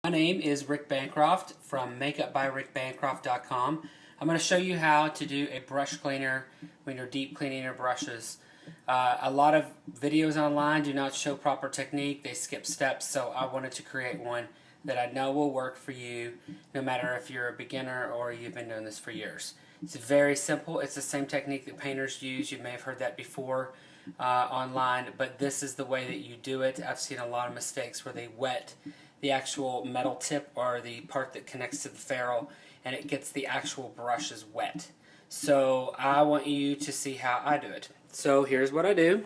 My name is Rick Bancroft from makeupbyrickbancroft.com. I'm going to show you how to do a brush cleaner when you're deep cleaning your brushes. A lot of videos online do not show proper technique. They skip steps, so I wanted to create one that I know will work for you no matter if you're a beginner or you've been doing this for years. It's very simple. It's the same technique that painters use. You may have heard that before online, but this is the way that you do it. I've seen a lot of mistakes where they wet the actual metal tip or the part that connects to the ferrule, and it gets the actual brushes wet. So I want you to see how I do it. So here's what I do.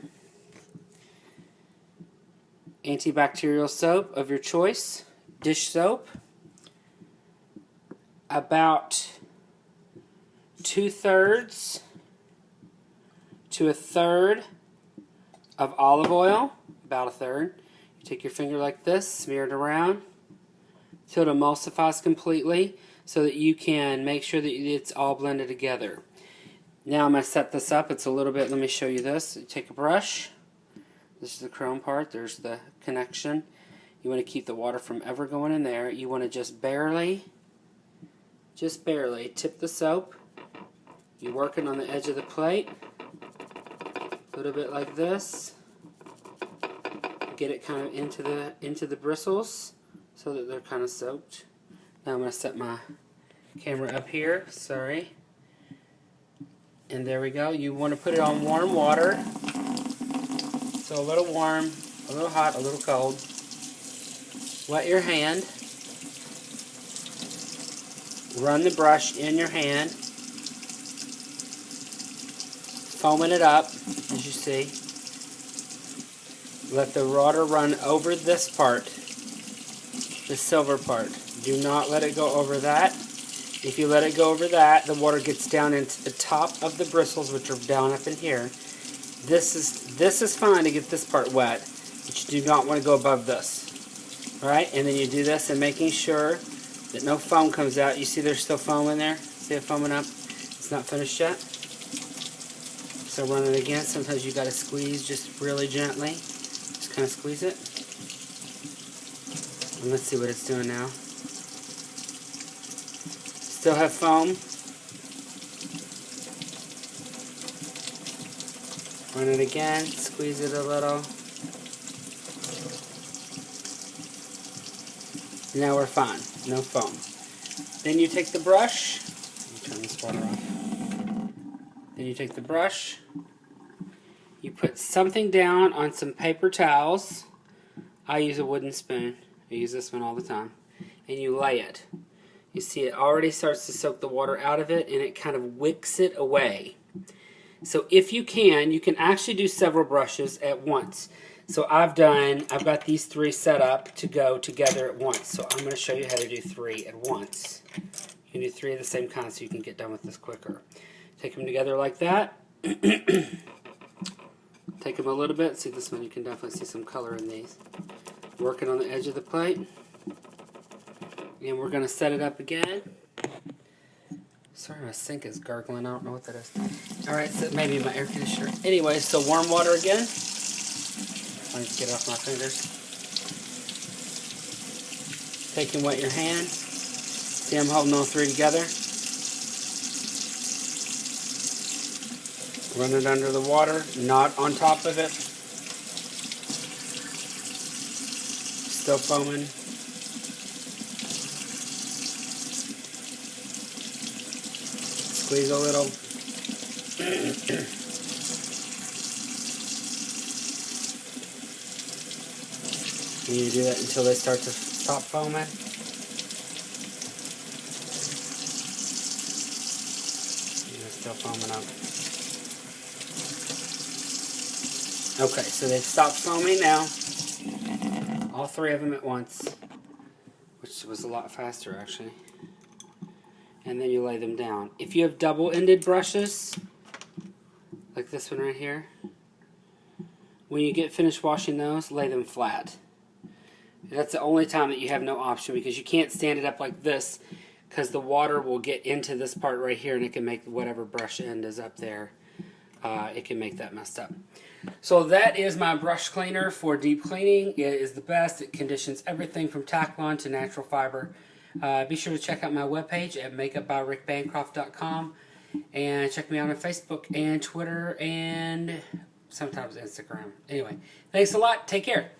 Antibacterial soap of your choice, dish soap, about 2/3 to 1/3 of olive oil, about 1/3. You take your finger like this, smear it around till it emulsifies completely so that you can make sure that it's all blended together. Now I'm going to set this up. It's a little bit, let me show you this. You take a brush. This is the chrome part. There's the connection. You want to keep the water from ever going in there. You want to just barely tip the soap. You're working on the edge of the plate. A little bit like this. Get it kind of into the bristles so that they're kind of soaked. Now I'm going to set my camera up here. Sorry. And there we go. You want to put it on warm water. So a little warm, a little hot, a little cold. Wet your hand. Run the brush in your hand. Foaming it up, as you see. Let the water run over this part, the silver part. Do not let it go over that. If you let it go over that, the water gets down into the top of the bristles, which are down up in here. This is fine to get this part wet, but you do not want to go above this. Alright, and then you do this and making sure that no foam comes out. You see there's still foam in there? See it foaming up? It's not finished yet. So run it again. Sometimes you got to squeeze just really gently. Just kind of squeeze it. And let's see what it's doing now. Still have foam. Run it again. Squeeze it a little. Now we're fine. No foam. Then you take the brush. Let me turn this water off. Then you take the brush. You put something down on some paper towels. I use a wooden spoon. I use this one all the time. And you lay it. You see it already starts to soak the water out of it, and it kind of wicks it away. So if you can actually do several brushes at once. So I've got these 3 set up to go together at once. So I'm going to show you how to do 3 at once. You can do 3 of the same kind so you can get done with this quicker. Take them together like that. Take them a little bit. See this one, you can definitely see some color in these. Working on the edge of the plate. And we're going to set it up again. Sorry, my sink is gargling. I don't know what that is. Alright, so maybe my air conditioner. Anyway, so warm water again. I need to get it off my fingers. Take and wet your hand. See, I'm holding all 3 together. Run it under the water, not on top of it. Still foaming. Squeeze a little. You need to do that until they start to stop foaming. They're still foaming up. Okay, so they've stopped foaming now. All 3 of them at once, which was a lot faster actually. And then you lay them down. If you have double-ended brushes, like this one right here, when you get finished washing those, lay them flat. That's the only time that you have no option, because you can't stand it up like this, because the water will get into this part right here and it can make whatever brush end is up there, it can make that messed up. So that is my brush cleaner for deep cleaning. It is the best. It conditions everything from Taklon to natural fiber. Be sure to check out my webpage at makeupbyrickbancroft.com and check me out on Facebook and Twitter and sometimes Instagram. Anyway, thanks a lot. Take care.